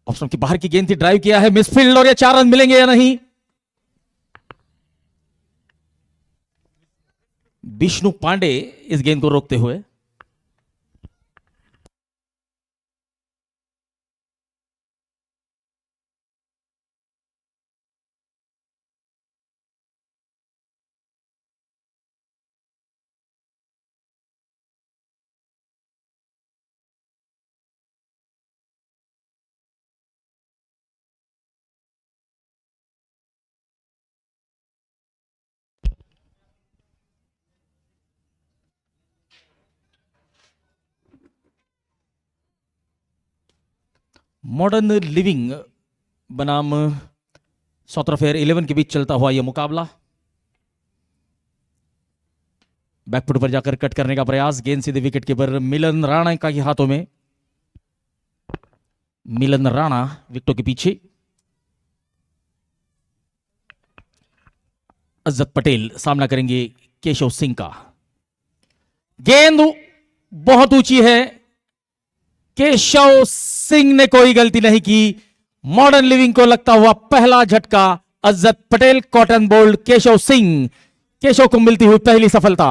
Option की बाहर की गेंद थी, ड्राइव किया है, मिसफील्ड, और ये 4 रन मिलेंगे या नहीं? विष्णु पांडे इस गेंद को रोकते हुए। मॉडर्न लिविंग बनाम साउथ अफेयर 11 के बीच चलता हुआ यह मुकाबला। बैकफुट पर जाकर कट करने का प्रयास, गेंद सीधे विकेट कीपर मिलन राणा का हाथों में। मिलन राणा विकेटों के पीछे। अज्जत पटेल सामना करेंगे केशव सिंह का। गेंद बहुत ऊंची है, केशव सिंह ने कोई गलती नहीं की। मॉडर्न लिविंग को लगता हुआ पहला झटका। अज्जत पटेल, कॉटन बोल्ड केशव सिंह। केशव को मिलती हुई पहली सफलता।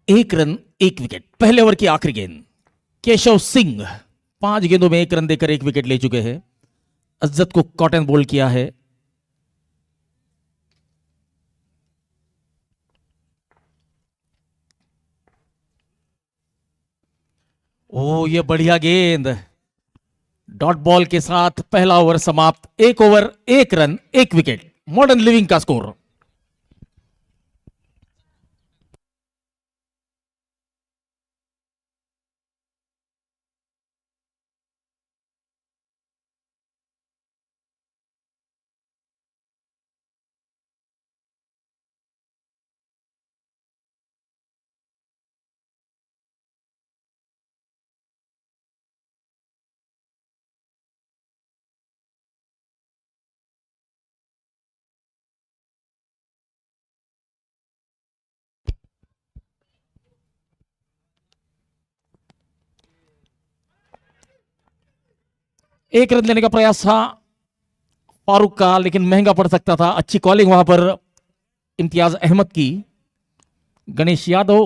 एक रन एक विकेट, पहले ओवर की आखिरी गेंद। केशव सिंह 5 गेंदों में 1 रन देकर 1 विकेट ले चुके हैं। अज्जत को कॉटन बोल्ड किया है। ओ ये बढ़िया गेंद, डॉट बॉल के साथ पहला ओवर समाप्त। 1 over 1 run 1 wicket, modern living का स्कोर। एक रन लेने का प्रयास था फारूक का, लेकिन महंगा पड़ सकता था। अच्छी कॉलिंग वहां पर इम्तियाज अहमद की। गणेश यादव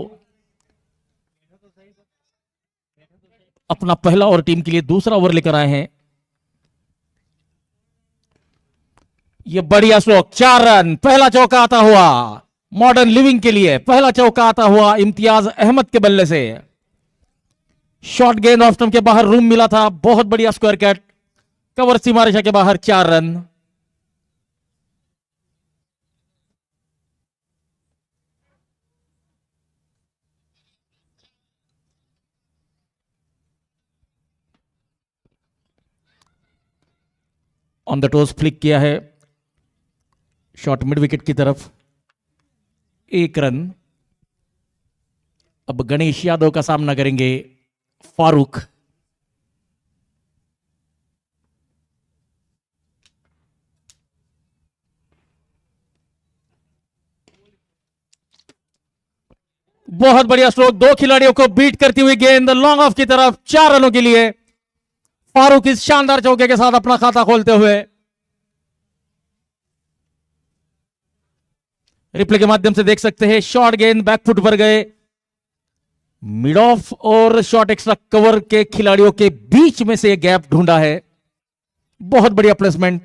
अपना पहला और टीम के लिए दूसरा ओवर लेकर आए हैं। यह बढ़िया स्ट्रोक, 4 रन, पहला चौका आता हुआ मॉडर्न लिविंग के लिए। पहला चौका आता हुआ इम्तियाज अहमद के बल्ले से। शॉर्ट गेंद ऑफ स्टंप के बाहर रूम मिला था। बहुत बढ़िया स्क्वायर कैट, कवर सीमा रेखा के बाहर 4 रन। ऑन द टोस फ्लिक किया है शॉट मिड विकेट की तरफ, 1 रन। अब गणेश यादव का सामना करेंगे फारूक। बहुत बढ़िया स्ट्रोक, 2 खिलाड़ियों को बीट करती हुई गेंद लॉन्ग ऑफ की तरफ, 4 रनों के लिए। फारूक इस शानदार चौके के साथ अपना खाता खोलते हुए रिप्ले के माध्यम से देख सकते हैं, शॉर्ट गेंद बैकफुट पर गए, मिड ऑफ और शॉर्ट एक्स्ट्रा कवर के खिलाड़ियों के बीच में से गैप ढूंढा है। बहुत बढ़िया प्लेसमेंट।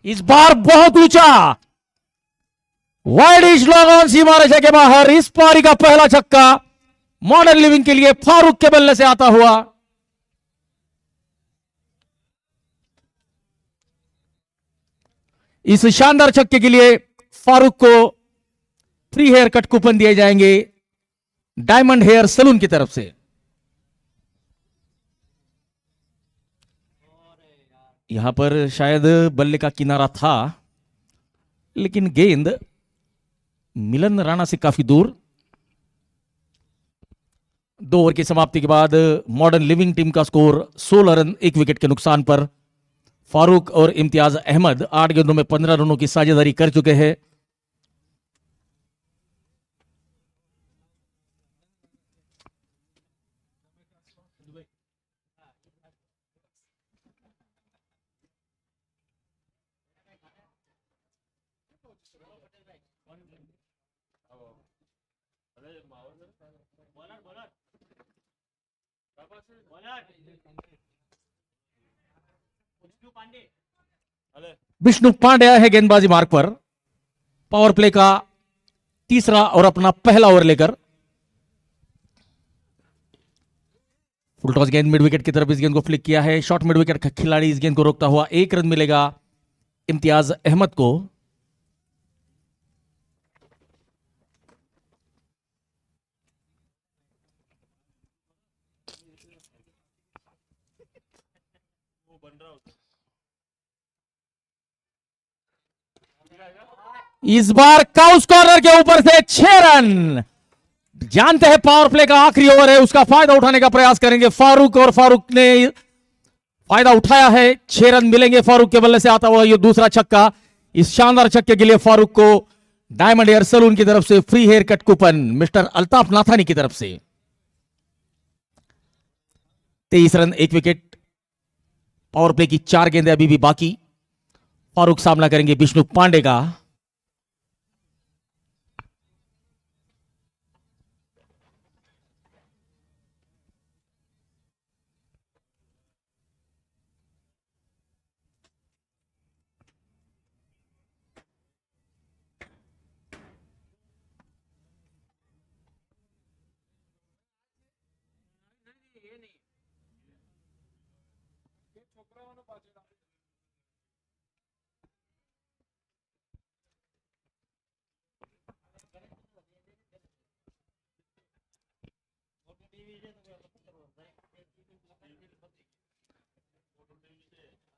इस बार बहुत ऊंचा वाइड इज लॉन्ग ऑन सीमा रेखा के बाहर। इस पारी का पहला छक्का मॉडर्न लिविंग के लिए फारूक के बल्ले से आता हुआ। इस शानदार छक्के के लिए फारूक को फ्री हेयर कट कूपन दिए जाएंगे डायमंड हेयर सलून की तरफ से। यहां पर शायद बल्ले का किनारा था, लेकिन गेंद मिलन राणा से काफी दूर। 2 ओवर की समाप्ति के बाद मॉडर्न लिविंग टीम का स्कोर 16 रन 1 विकेट के नुकसान पर। फारूक और इम्तियाज अहमद 8 गेंदों में 15 रनों की साझेदारी कर चुके हैं। विष्णु पांडे है गेंदबाजी मार्ग पर, पावर प्ले का तीसरा और अपना पहला ओवर लेकर। फुल टॉस गेंद मिड विकेट की तरफ इस गेंद को फ्लिक किया है। शॉर्ट मिड विकेट का खिलाड़ी इस गेंद को रोकता हुआ 1 रन मिलेगा इम्तियाज अहमद को। इस बार काउस कॉर्नर के ऊपर से 6 रन। जानते हैं पावर प्ले का आखिरी ओवर है, उसका फायदा उठाने का प्रयास करेंगे फारूक, और फारूक ने फायदा उठाया है। 6 रन मिलेंगे फारूक के बल्ले से आता हुआ ये दूसरा छक्का। इस शानदार छक्के के लिए फारूक को डायमंड हेयर सलून की तरफ से free hair cut coupon mister Altaf Nathani की तरफ से। 23 रन 1 विकेट। पावर प्ले की 4 गेंदें अभी भी बाकी। फारूक सामना करेंगे विष्णु पांडे का।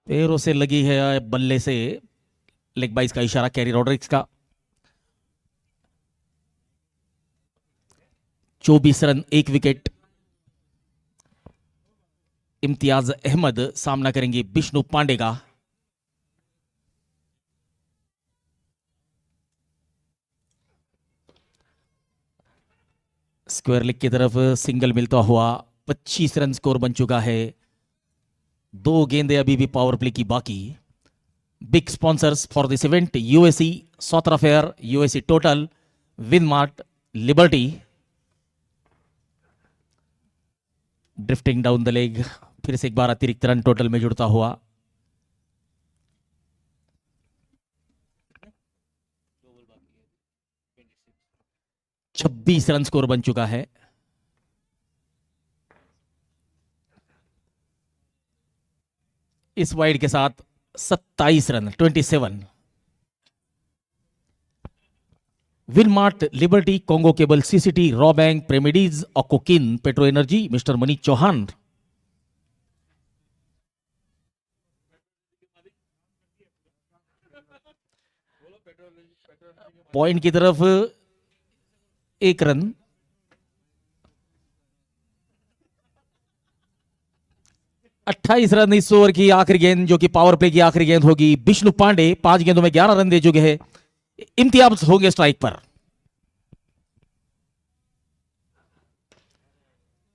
पैरों से लगी है बल्ले से, लेग बाइस का इशारा कैरी रॉड्रिक्स का। 24 रन 1 विकेट। इम्तियाज अहमद सामना करेंगे विष्णु पांडे का। स्क्वायर लेग की तरफ सिंगल मिलता हुआ 25 रन स्कोर बन चुका है। 2 गेंदें अभी भी पावर प्ले की बाकी। Big sponsors for this event USC, सौतरा fair, USC Total, Winmart, Liberty. Drifting down the leg, फिर से एक बार अतिरिक्त रन टोटल में जुड़ता हुआ। छब्बीस रन स्कोर बन चुका है। इस वाइड के साथ 27 run 27। Winmart, Liberty, Congo Cable, CCT, Raw Bank, प्रेमिडीज, ऑकोकिन, Petro Energy, mister Manish Chauhan. Point की तरफ 1 रन। अट्ठाईस रन इस ओवर की आखिरी गेंद, जो कि पावर प्ले की आखिरी गेंद होगी। विष्णु पांडे 5 गेंदों में 11 रन दे चुके हैं। इम्तियाज होंगे स्ट्राइक पर।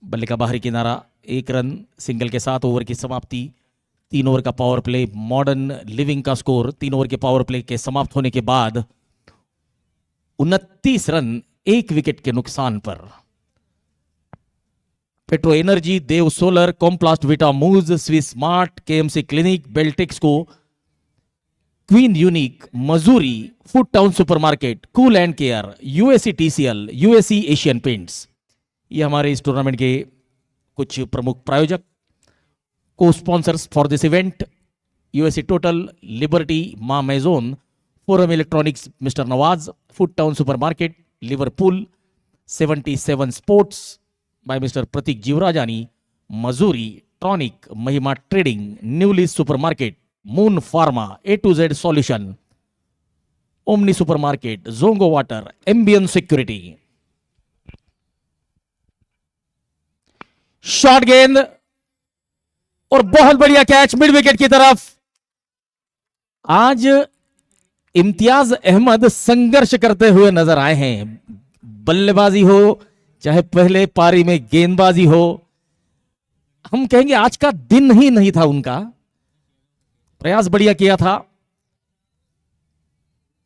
बल्ले का बाहरी किनारा, 1 रन सिंगल के साथ ओवर की समाप्ति। 3 ओवर का पावर प्ले, मॉडर्न लिविंग का स्कोर 3 ओवर के पावर प्ले के समाप्त होने के बाद 29 रन 1 विकेट के नुकसान पर। Petro Energy, Dev solar, Complast, Vita मूज, Swiss Smart, KMC clinic, Beltex को, क्वीन यूनिक, मजूरी, Food Town supermarket, Cool and Care, USC TCL, USC Asian Paints, ये हमारे इस टूर्नामेंट के कुछ प्रमुख प्रायोजक। Co sponsors for this event USC Total, Liberty, मा मेजोन, Forum Electronics, mister Nawaz, Food Town supermarket, Liverpool, 77 sports by mister Prateek Jeevrajani, मजूरी, Tonic, Mahima trading, Newly supermarket, moon pharma, A to Z solution, Omni supermarket, Jongo water, एम्बियन security. Short गेंद और बहुत बढ़िया catch mid wicket की तरफ। आज इम्तियाज अहमद संघर्ष करते हुए नजर आए हैं। बल्लेबाजी हो चाहे पहले पारी में गेंदबाजी हो, हम कहेंगे आज का दिन ही नहीं था उनका। प्रयास बढ़िया किया था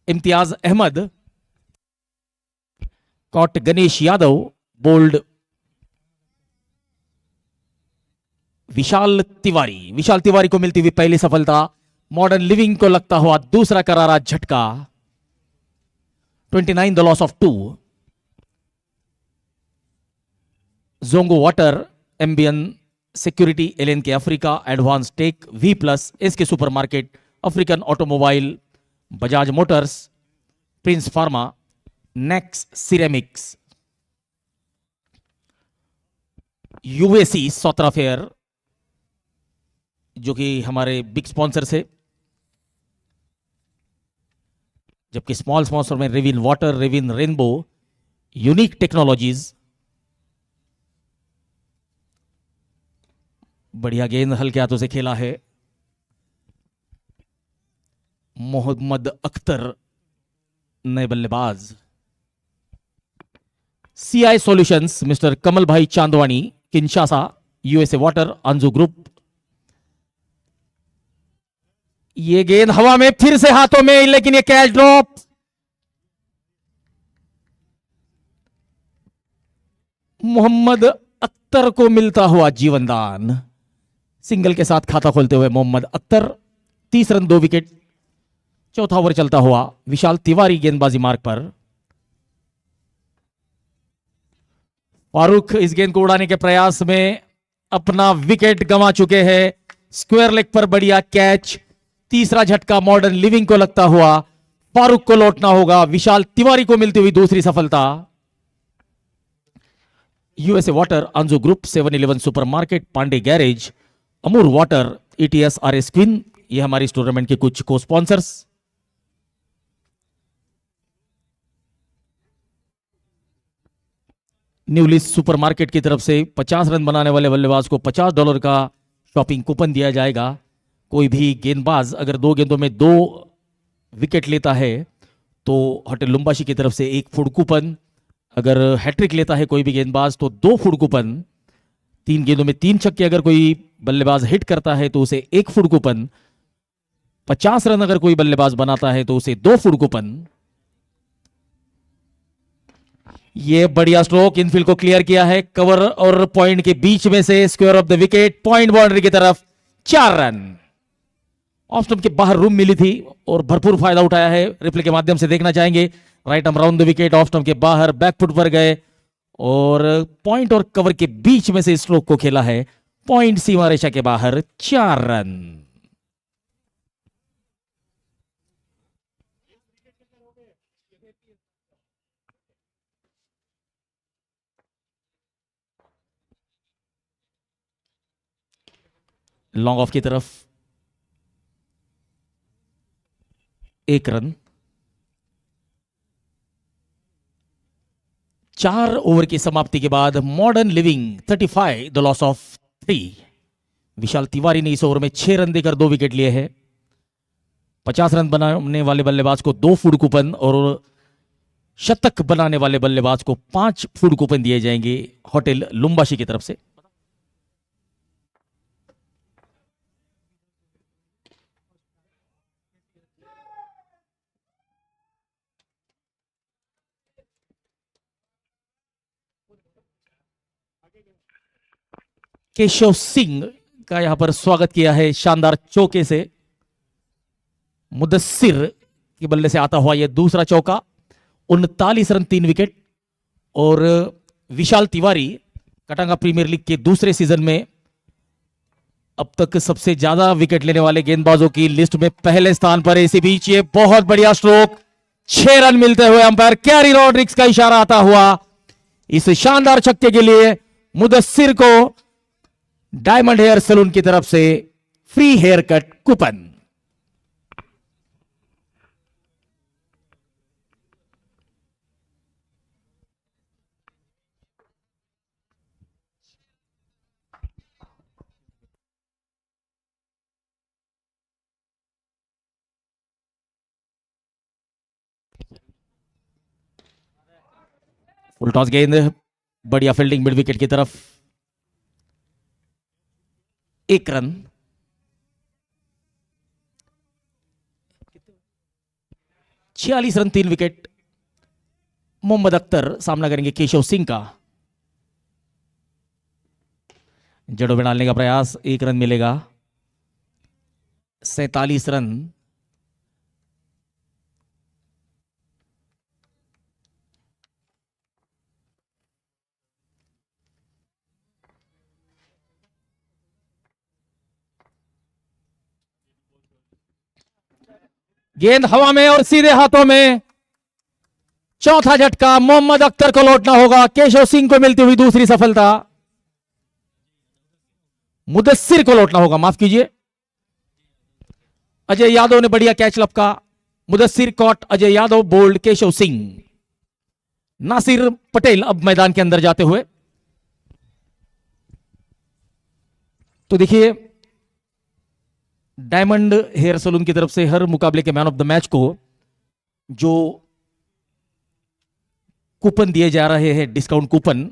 इम्तियाज अहमद। कॉट गणेश यादव, बोल्ड विशाल तिवारी को मिलती हुई पहली सफलता। मॉडर्न लिविंग को लगता हुआ दूसरा करारा झटका। 29 the loss of 2। Jongo water, एम्बियन security, LN K Africa, advance tech, V plus, SK supermarket, African automobile, Bajaj motors, Prince pharma, Nex ceramics, UAC सौत्रा फेयर जो कि हमारे बिग स्पॉन्सर से, जबकि स्मॉल स्पॉन्सर में रेविन वाटर, रेविन रेनबो, यूनिक टेक्नोलॉजीज। बढ़िया गेंद हल्के हाथों से खेला है मोहम्मद अख्तर, नए बल्लेबाज। सीआई सॉल्यूशंस, मिस्टर कमल भाई Chandwani, Kinshasa, USA water, Anju group. ये गेंद हवा में फिर से हाथों में, लेकिन ये कैच ड्रॉप। मोहम्मद अख्तर को मिलता हुआ जीवनदान। सिंगल के साथ खाता खोलते हुए मोहम्मद अख्तर, 30 रन 2 विकेट। चौथा ओवर चलता हुआ विशाल तिवारी गेंदबाजी मार्ग पर। फारूक इस गेंद को उड़ाने के प्रयास में अपना विकेट गंवा चुके हैं। स्क्वायर लेग पर बढ़िया कैच। तीसरा झटका मॉडर्न लिविंग को लगता हुआ। फारूक को लौटना होगा। विशाल तिवारी को मिलती हुई दूसरी सफलता। USA water, Anju group, 7-Eleven supermarket, Pandey garage, Amur water, ETS RS Queen, ये हमारी इस टूर्नामेंट के कुछ को स्पॉन्सर्स। न्यूली सुपरमार्केट की तरफ से 50 रन बनाने वाले बल्लेबाज को $50 का शॉपिंग कूपन दिया जाएगा। कोई भी गेंदबाज अगर 2 गेंदों में 2 विकेट लेता है तो होटल लुम्बाशी की तरफ से 1 फूड कूपन। अगर हैट्रिक लेता है कोई भी गेंदबाज तो 2 फूड कूपन। 3 गेंदों में 3 छक्के अगर कोई बल्लेबाज हिट करता है तो उसे 1 फूड कूपन। 50 रन अगर कोई बल्लेबाज बनाता है तो उसे 2 फूड कूपन। ये बढ़िया स्ट्रोक, इनफील्ड को क्लियर किया है। कवर और पॉइंट के बीच में से square of the wicket, point boundary की तरफ, 4 रन। ऑफ स्टंप के बाहर रूम मिली थी और भरपूर फायदा उठाया है। रिप्ले के माध्यम से देखना चाहेंगे। Right arm round the wicket, off stump के बाहर, बैकफुट पर गए और पॉइंट और कवर के बीच में से स्ट्रोक को खेला है। पॉइंट सीमा रेखा के बाहर, 4 रन। लॉन्ग ऑफ की तरफ 1 रन। 4 ओवर की समाप्ति के बाद modern living 35 the loss of 3। विशाल तिवारी ने इस ओवर में 6 रन देकर 2 विकेट लिए हैं। 50 रन बनाने वाले बल्लेबाज को 2 फूड कूपन और शतक बनाने वाले बल्लेबाज को 5 फूड कूपन दिए जाएंगे होटल लुम्बाशी की तरफ से। केशव सिंह का यहां पर स्वागत किया है शानदार चौके से। मुदस्सिर के बल्ले से आता हुआ यह दूसरा चौका, 39 रन 3 विकेट। और विशाल तिवारी कटांगा प्रीमियर लीग के दूसरे सीजन में अब तक सबसे ज्यादा विकेट लेने वाले गेंदबाजों की लिस्ट में पहले स्थान पर है। इसी बीच ये बहुत बढ़िया स्ट्रोक, 6 रन मिलते हुए अंपायर कैरी रॉड्रिक्स का इशारा आता हुआ इस शानदार छक्के के लिए मुदस्सिर को डायमंड हेयर सैलून की तरफ से free hair cut coupon. Full toss गेंद, बढ़िया फील्डिंग मिड विकेट की तरफ, 1 रन। छियालीस रन 3 विकेट। मोहम्मद अख्तर सामना करेंगे केशव सिंह का। जड़ों में डालने का प्रयास, 1 रन मिलेगा। 47 रन। गेंद हवा में और सीधे हाथों में, चौथा झटका मोहम्मद अख्तर को लौटना होगा। केशव सिंह को मिलती हुई दूसरी सफलता, मुदस्सिर को लौटना होगा, माफ कीजिए। अजय यादव ने बढ़िया कैच लपका, मुदस्सिर कॉट, अजय यादव बोल्ड, केशव सिंह। नासिर पटेल अब मैदान के अंदर जाते हुए। तो देखिए, डायमंड हेयर सलून की तरफ से हर मुकाबले के मैन ऑफ द मैच को जो कूपन दिए जा रहे हैं, डिस्काउंट कूपन,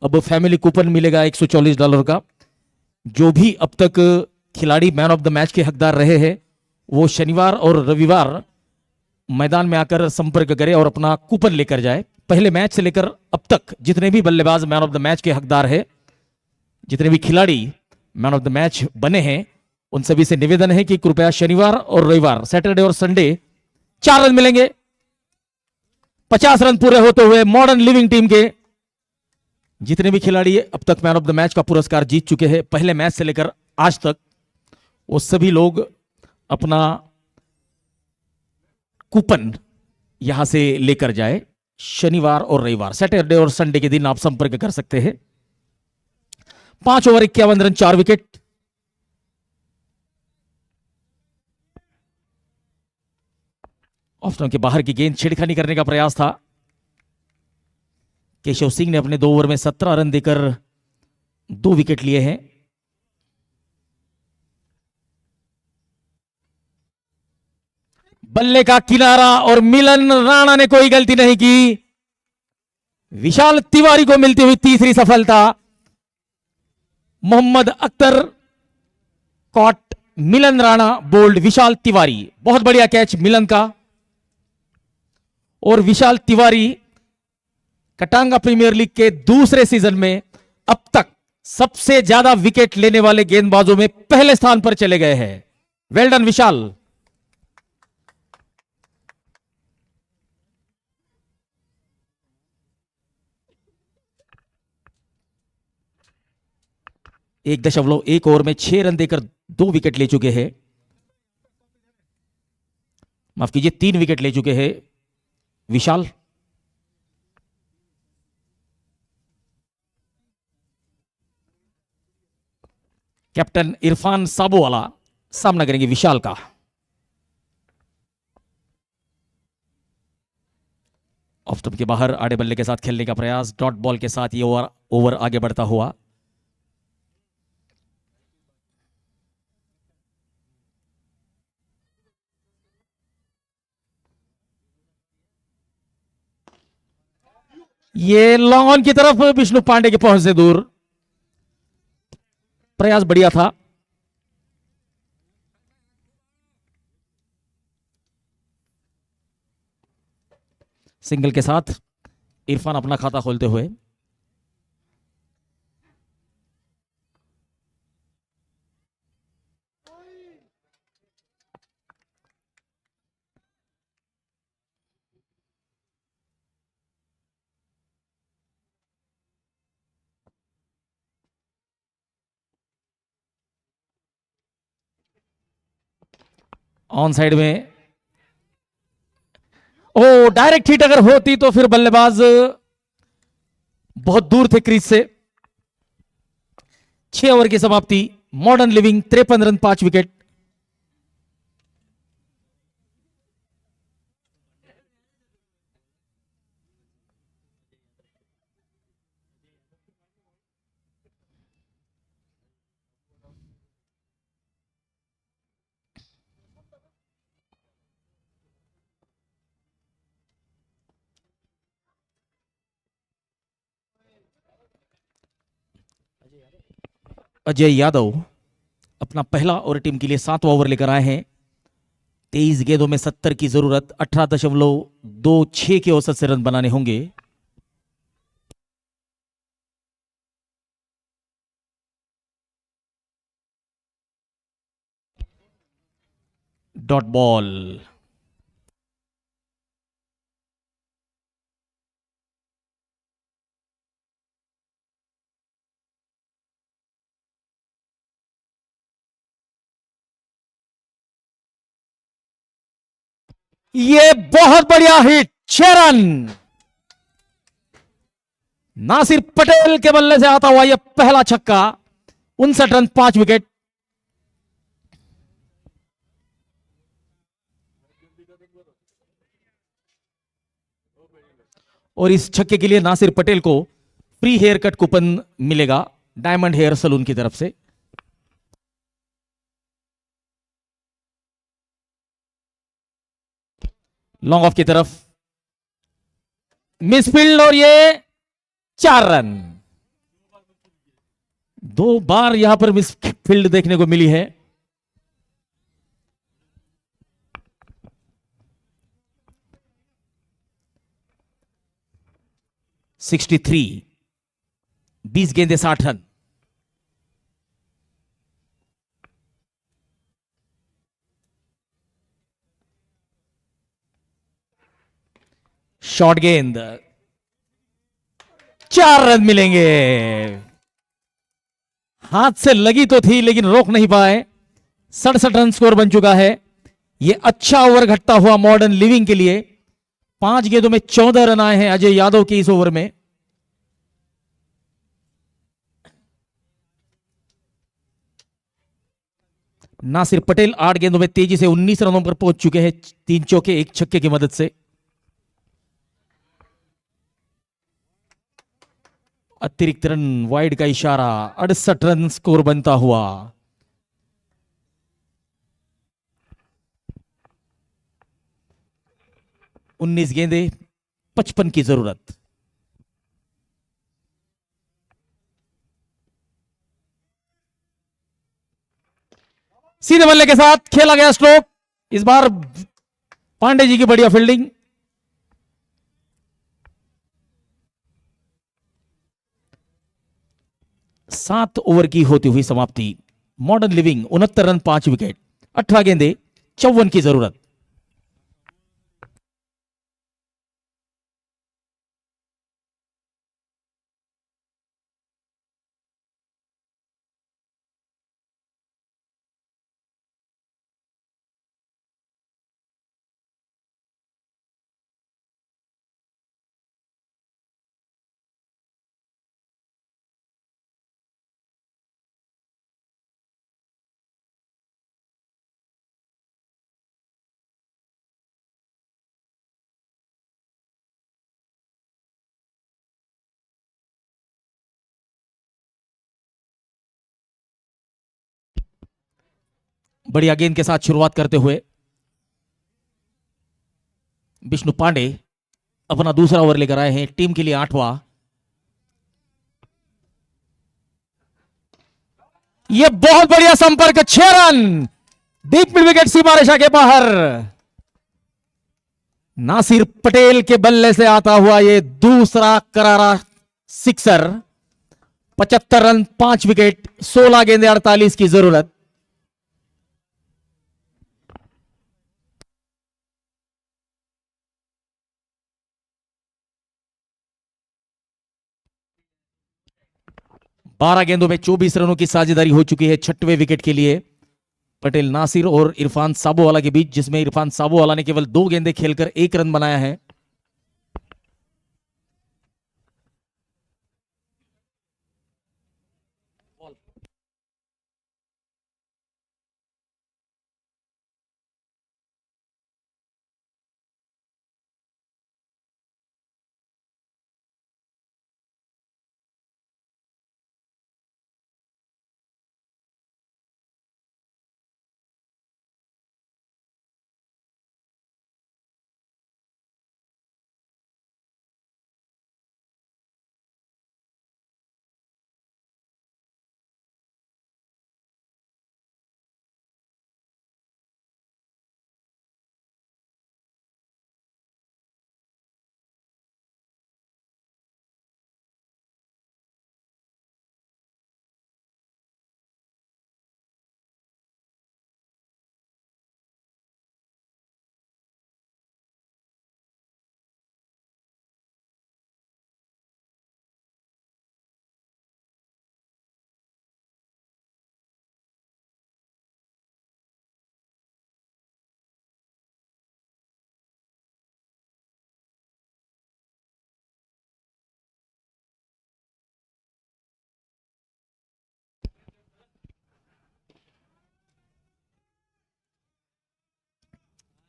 अब फैमिली कूपन मिलेगा $140 का। जो भी अब तक खिलाड़ी मैन ऑफ द मैच के हकदार रहे हैं वो शनिवार और रविवार मैदान में आकर संपर्क करें और अपना कूपन लेकर जाए। पहले मैच से लेकर अब तक जितने भी बल्लेबाज मैन ऑफ द मैच के हकदार हैं, जितने भी खिलाड़ी मैन ऑफ द मैच बने हैं, उन सभी से निवेदन है कि कृपया शनिवार और रविवार, सैटरडे और संडे 4 रन मिलेंगे। 50 रन पूरे होते हुए मॉडर्न लिविंग टीम के जितने भी खिलाड़ी अब तक मैन ऑफ द मैच का पुरस्कार जीत चुके हैं पहले मैच से लेकर आज तक, वो सभी लोग अपना कूपन यहां से लेकर जाए। शनिवार और रविवार, सैटरडे और संडे के दिन आप संपर्क कर सकते हैं। 5 over 51 run 4 wicket. Off stump के बाहर की गेंद, छेड़खानी करने का प्रयास था। केशव सिंह ने अपने 2 ओवर में 17 रन देकर 2 विकेट लिए हैं। बल्ले का किनारा और मिलन राणा ने कोई गलती नहीं की। विशाल तिवारी को मिलती हुई तीसरी सफलता। मोहम्मद अख्तर कॉट, मिलन राणा बोल्ड, विशाल तिवारी। बहुत बढ़िया कैच मिलन का। और विशाल तिवारी कटांगा प्रीमियर लीग के दूसरे सीजन में अब तक सबसे ज्यादा विकेट लेने वाले गेंदबाजों में पहले स्थान पर चले गए हैं। वेल डन विशाल। एक 1.1 ओवर में 6 रन देकर 2 विकेट ले चुके हैं, माफ कीजिए 3 विकेट ले चुके हैं विशाल। कैप्टन इरफान साबोवाला सामना करेंगे विशाल का। ऑफ स्टंप के बाहर आड़े बल्ले के साथ खेलने का प्रयास, डॉट बॉल के साथ ये ओवर आगे बढ़ता हुआ। ये लॉन्ग ऑन की तरफ विष्णु पांडे के पहुंच से दूर, प्रयास बढ़िया था। सिंगल के साथ इरफान अपना खाता खोलते हुए। ऑन साइड में, ओ डायरेक्ट हिट अगर होती तो फिर बल्लेबाज बहुत दूर थे क्रीज से। 6 ओवर की समाप्ति, modern living 53 run 5 wicket. Ajay Yadav अपना पहला और टीम के लिए 7वां ओवर लेकर आए हैं। 23 गेंदों में 70 की जरूरत, 18.26 के औसत से रन बनाने होंगे। डॉट बॉल, ये बहुत बढ़िया हिट, 6 रन। नासिर पटेल के बल्ले से आता हुआ यह पहला छक्का, 59 रन 5 विकेट। और इस छक्के के लिए नासिर पटेल को फ्री हेयर कट कूपन मिलेगा डायमंड हेयर सलून की तरफ से। लॉन्ग ऑफ की तरफ मिसफील्ड, और ये 4 रन। 2 बार यहां पर मिसफील्ड देखने को मिली है। (63) 20 गेंदे 60 रन। शॉर्ट गेंद, 4 रन मिलेंगे। हाथ से लगी तो थी लेकिन रोक नहीं पाए। 67 रन स्कोर बन चुका है। यह अच्छा ओवर घटता हुआ मॉडर्न लिविंग के लिए। 5 गेंदों में 14 रन आए हैं अजय यादव के इस ओवर में। नासिर पटेल 8 गेंदों में तेजी से 19 रनों पर पहुंच चुके हैं, 3 चौके 1 छक्के की मदद से। अतिरिक्त रन, वाइड का इशारा, 68 रन स्कोर बनता हुआ। उन्नीस गेंदे 55 की जरूरत। सीधे बल्ले के साथ खेला गया स्ट्रोक। इस बार पांडे जी की बढ़िया फील्डिंग। सात ओवर की होती हुई समाप्ति, मॉडर्न लिविंग 69 रन 5 विकेट, 18 गेंदे 54 की जरूरत। बढ़िया गेंद के साथ शुरुआत करते हुए विष्णु पांडे अपना दूसरा ओवर लेकर आए हैं, टीम के लिए 8वां। यह बहुत बढ़िया संपर्क, 6 रन डीप मिड विकेट सीमा रेखा के बाहर। नासिर पटेल के बल्ले से आता हुआ यह दूसरा करारा सिक्सर। 75 रन 5 विकेट, 16 गेंदे 48 की जरूरत। बारह गेंदों में 24 रनों की साझेदारी हो चुकी है 6वें विकेट के लिए। पटेल नासिर और इरफान साबोवाला के बीच, जिसमें इरफान साबोवाला ने केवल 2 गेंदें खेलकर 1 रन बनाया है।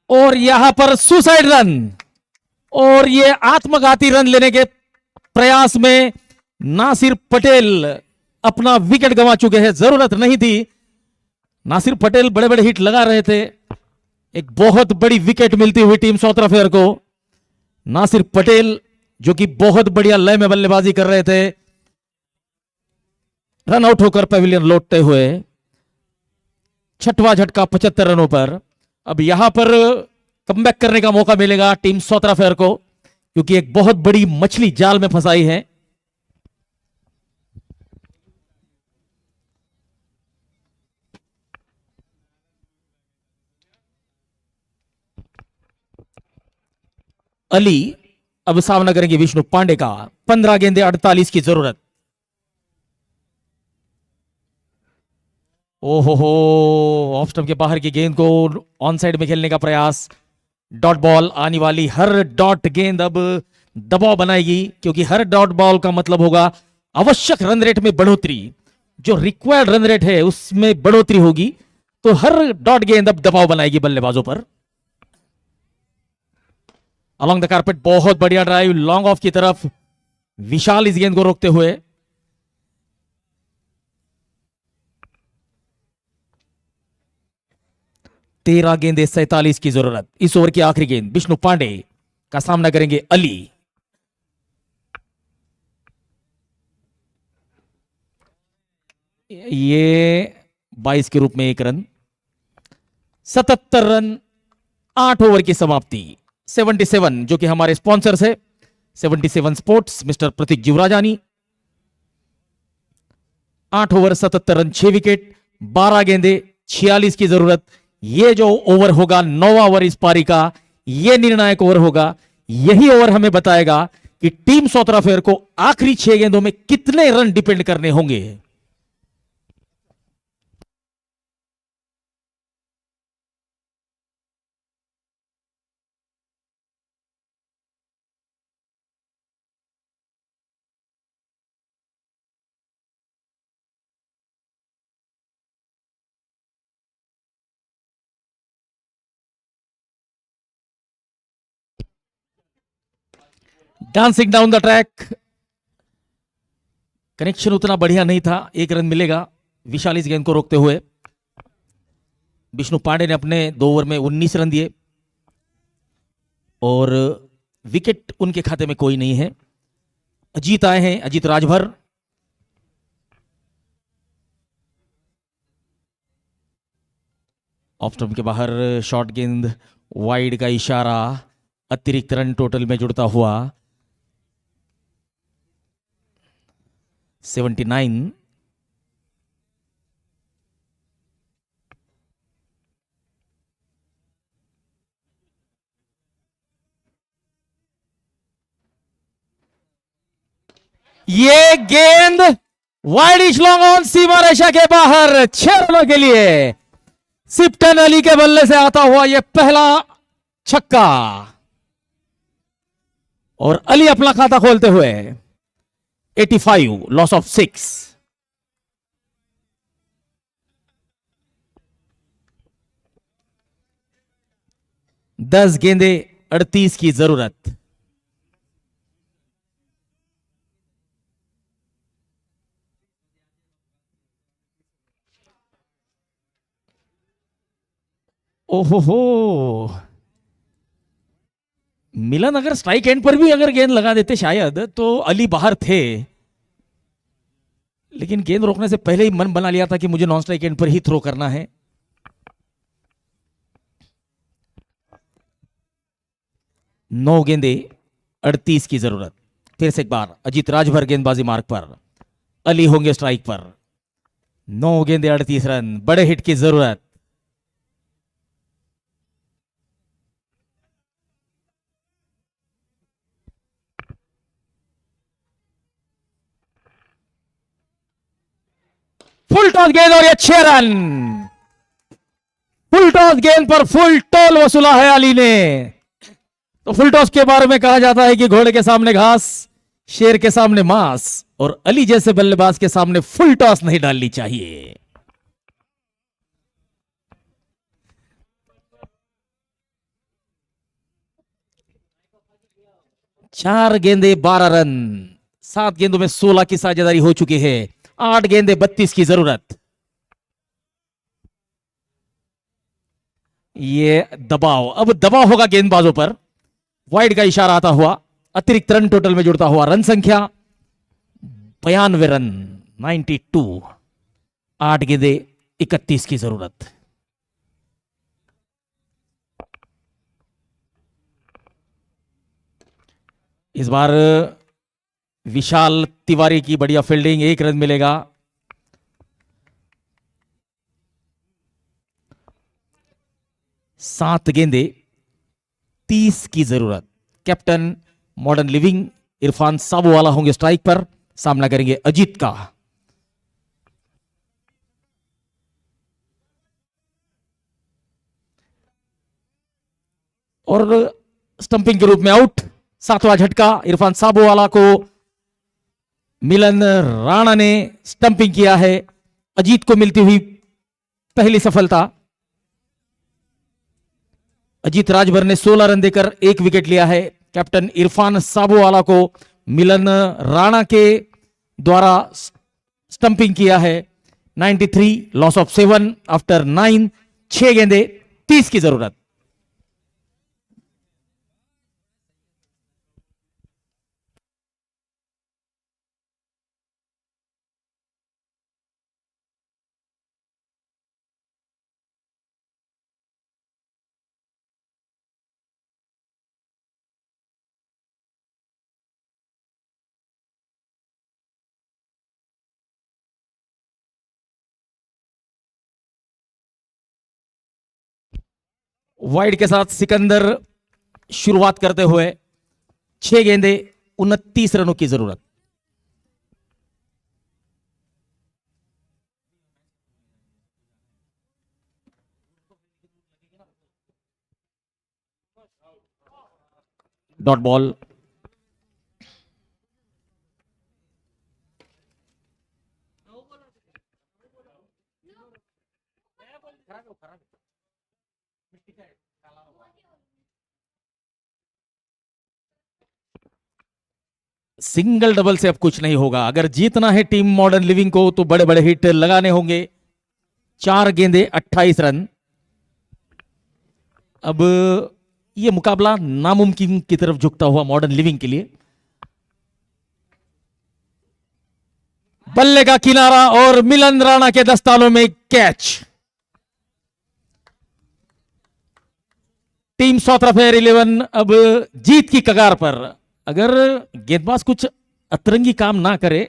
और यहां पर सुसाइड रन, और ये आत्मघाती रन लेने के प्रयास में नासिर पटेल अपना विकेट गंवा चुके हैं। जरूरत नहीं थी, नासिर पटेल बड़े बड़े हिट लगा रहे थे। एक बहुत बड़ी विकेट मिलती हुई टीम साउथ अफ्रीका को। नासिर पटेल जो कि बहुत बढ़िया लय में बल्लेबाजी कर रहे थे, रन आउट होकर पेविलियन लौटते हुए। 6वां झटका 75 रनों पर। अब यहां पर कमबैक करने का मौका मिलेगा टीम साउथ अफ्रीका को, क्योंकि एक बहुत बड़ी मछली जाल में फंसाई है। अली अब सामना करेंगे विष्णु पांडे का। 15 गेंदे 48 की जरूरत। ओहो हो, ऑफ स्टंप के बाहर की गेंद को ऑन साइड में खेलने का प्रयास। डॉट बॉल आने वाली हर डॉट गेंद अब दबाव बनाएगी, क्योंकि हर डॉट बॉल का मतलब होगा आवश्यक रन रेट में बढ़ोतरी। जो रिक्वायर्ड रन रेट है उसमें बढ़ोतरी होगी, तो हर डॉट गेंद अब दबाव बनाएगी बल्लेबाजों पर। अलोंग द कारपेट बहुत बढ़िया ड्राइव लॉन्ग ऑफ की तरफ, विशाल इस गेंद को रोकते हुए। तेरह गेंदे 47 की जरूरत। इस ओवर की आखिरी गेंद। विष्णु पांडे का सामना करेंगे अली। ये 22 के रूप में 1 रन। 77 रन 8 ओवर की समाप्ति। 77 जो कि हमारे स्पॉन्सर्स है 77 sports, mister Prateek जीवराजानी। 8 over 77 run 6 wicket 12 गेंदे 46 की जरूरत। ये जो ओवर होगा 9वां ओवर इस पारी का, ये निर्णायक ओवर होगा। यही ओवर हमें बताएगा कि टीम साउथ अफ्रीका को आखिरी 6 गेंदों में कितने रन डिपेंड करने होंगे। Dancing down the track, connection उतना बढ़िया नहीं था। 1 रन मिलेगा विशाल इस गेंद को रोकते हुए। विष्णु पांडे ने अपने 2 ओवर में 19 रन दिए और विकेट उनके खाते में कोई नहीं है। अजीत आए हैं, अजीत राजभर। ऑफ स्टंप के बाहर शॉर्ट गेंद, वाइड का इशारा, अतिरिक्त रन टोटल में जुड़ता हुआ 79। ये गेंद वाइड इच लॉन्ग ऑन सीमा रेखा के बाहर 6 रनों के लिए। सिप्टन अली के बल्ले से आता हुआ यह पहला छक्का और अली अपना खाता खोलते हुए 85 लॉस ऑफ 6। 10 गेंदे 38 की जरूरत। ओहो, मिलन अगर स्ट्राइक एंड पर भी अगर गेंद लगा देते शायद तो अली बाहर थे, लेकिन गेंद रोकने से पहले ही मन बना लिया था कि मुझे नॉन स्ट्राइक एंड पर ही थ्रो करना है। 9 गेंदे 38 की जरूरत। फिर से एक बार अजीत राजभर गेंदबाजी मार्ग पर, अली होंगे स्ट्राइक पर। 9 गेंदे 38 रन, बड़े हिट की जरूरत। फुल टॉस गेंद और ये 6 रन। फुल टॉस गेंद पर फुल टोल वसूला है अली ने। तो फुल टॉस के बारे में कहा जाता है कि घोड़े के सामने घास, शेर के सामने मांस, और अली जैसे बल्लेबाज के सामने फुल टॉस नहीं डालनी चाहिए। चार गेंदे 12 रन, 7 गेंदों में 16 की साझेदारी हो चुकी है। 8 गेंदे 32 की जरूरत। ये दबाव, अब दबाव होगा गेंदबाजों पर। वाइड का इशारा आता हुआ अतिरिक्त रन टोटल में जुड़ता हुआ रन संख्या 92 रन, 92। 8 गेंदे 31 की जरूरत। इस बार विशाल तिवारी की बढ़िया फील्डिंग, 1 रन मिलेगा। सात गेंदे 30 की जरूरत। Captain modern living Irfan Sabuwala होंगे स्ट्राइक पर, सामना करेंगे अजीत का। और स्टंपिंग के रूप में आउट। 7वां झटका इरफान साबूवाला को मिलन राणा ने स्टंपिंग किया है। अजीत को मिलती हुई पहली सफलता। अजीत राजभर ने 16 रन देकर 1 विकेट लिया है। कैप्टन इरफान साबूवाला को मिलन राणा के द्वारा स्टंपिंग किया है। 93 लॉस ऑफ 7 आफ्टर 9। 6 गेंदे 30 की जरूरत। वाइड के साथ सिकंदर शुरुआत करते हुए 6 गेंदे 29 रनों की जरूरत। Dot ball. सिंगल डबल से अब कुछ नहीं होगा। अगर जीतना है टीम मॉडर्न लिविंग को तो बड़े बड़े हिट लगाने होंगे। 4 गेंदे 28 रन। अब यह मुकाबला नामुमकिन की तरफ झुकता हुआ मॉडर्न लिविंग के लिए। बल्ले का किनारा और मिलन राणा के दस्तानों में कैच। टीम साउथ अफेयर 11 अब जीत की कगार पर। अगर गेंदबाज कुछ अतरंगी काम ना करे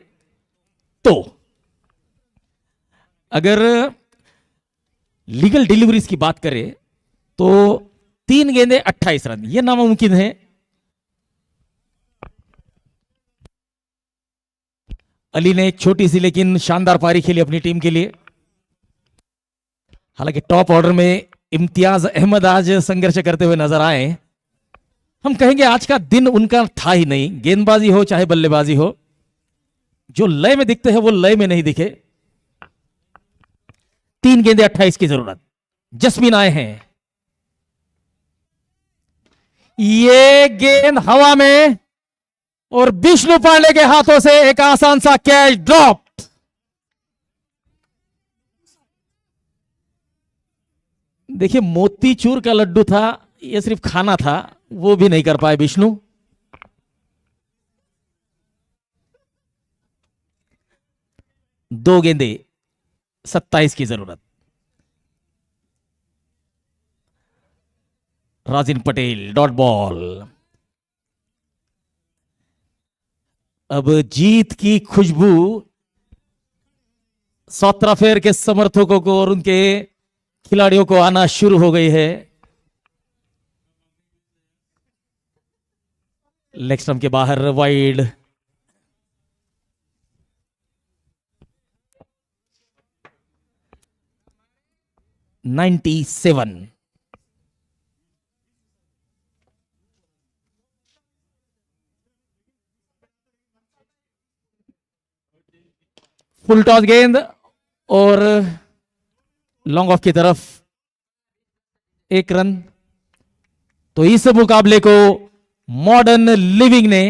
तो, अगर लीगल डिलीवरीज की बात करें तो 3 गेंदे 28 रन यह नामुमकिन है। अली ने एक छोटी सी लेकिन शानदार पारी खेली अपनी टीम के लिए। हालांकि टॉप ऑर्डर में इम्तियाज अहमद आज संघर्ष करते हुए नजर आए। हम कहेंगे आज का दिन उनका था ही नहीं, गेंदबाजी हो चाहे बल्लेबाजी हो, जो लय में दिखते हैं वो लय में नहीं दिखे। 3 गेंदे 28 की जरूरत। जस्मीन आए हैं, ये गेंद हवा में और विष्णु पांडे के हाथों से एक आसान सा कैच ड्रॉप। देखिए मोतीचूर का लड्डू था, ये सिर्फ खाना था, वो भी नहीं कर पाए विष्णु। दो गेंदे 27 की जरूरत। राजिन पटेल डॉट बॉल। अब जीत की खुशबू सौत्राफेर के समर्थकों को और उनके खिलाड़ियों को आना शुरू हो गई है। लेग स्टंप के बाहर वाइड। $97। फुल टॉस गेंद और लॉन्ग ऑफ की तरफ 1 रन। तो इस मुकाबले को मॉडर्न लिविंग ने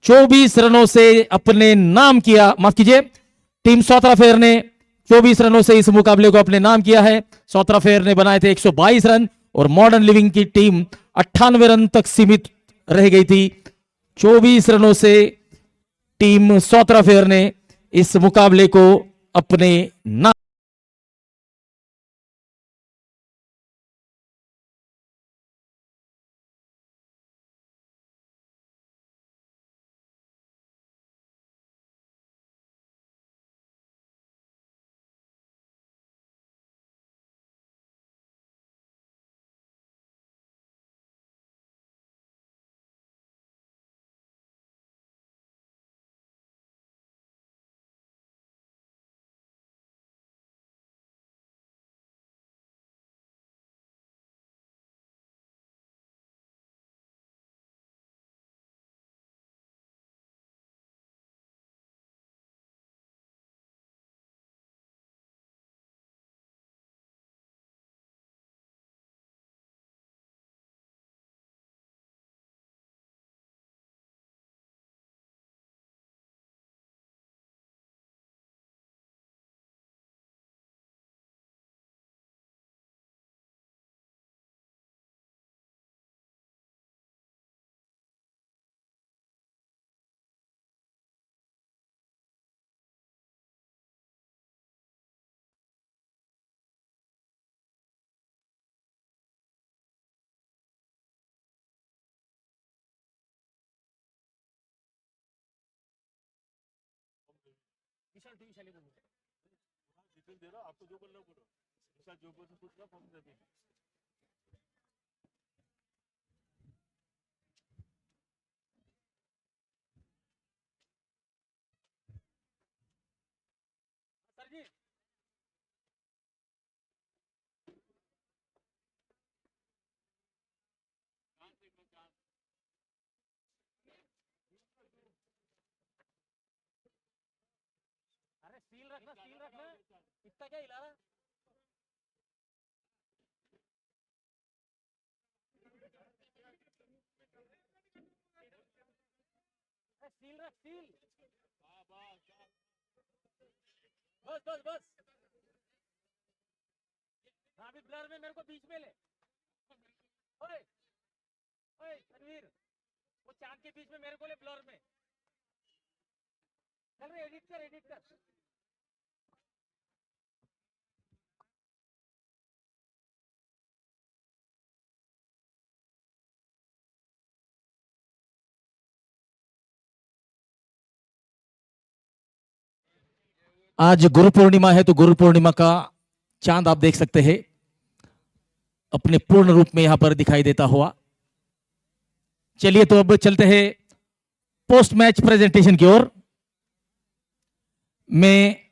24 रनों से अपने नाम किया। माफ कीजिए, टीम सौत्राफेर ने 24 रनों से इस मुकाबले को अपने नाम किया है। सौत्राफेर ने बनाए थे 122 रन और मॉडर्न लिविंग की टीम 98 रन तक सीमित रह गई थी। 24 रनों से टीम सौत्राफेर ने इस मुकाबले को अपने नाम। विशाल टीवी शाली बोलो, डिटेल दे रहा हूं, आपको जो बोलना बोलो। विशाल जो बोलना पूछ रहा फॉर्म दे देंगे। सर जी अरे सील रखना, इतना क्या हिला रहा? सील रख, सील। बस बस बस। हाँ अभी ब्लर में मेरे को बीच में ले। ओए ओए रणवीर, वो चांद के बीच में मेरे को ले ब्लर में। चल रहे एडिट कर, एडिट कर। आज गुरु पूर्णिमा है, तो गुरु पूर्णिमा का चांद आप देख सकते हैं अपने पूर्ण रूप में यहां पर दिखाई देता हुआ। चलिए तो अब चलते हैं पोस्ट मैच प्रेजेंटेशन की ओर। मैं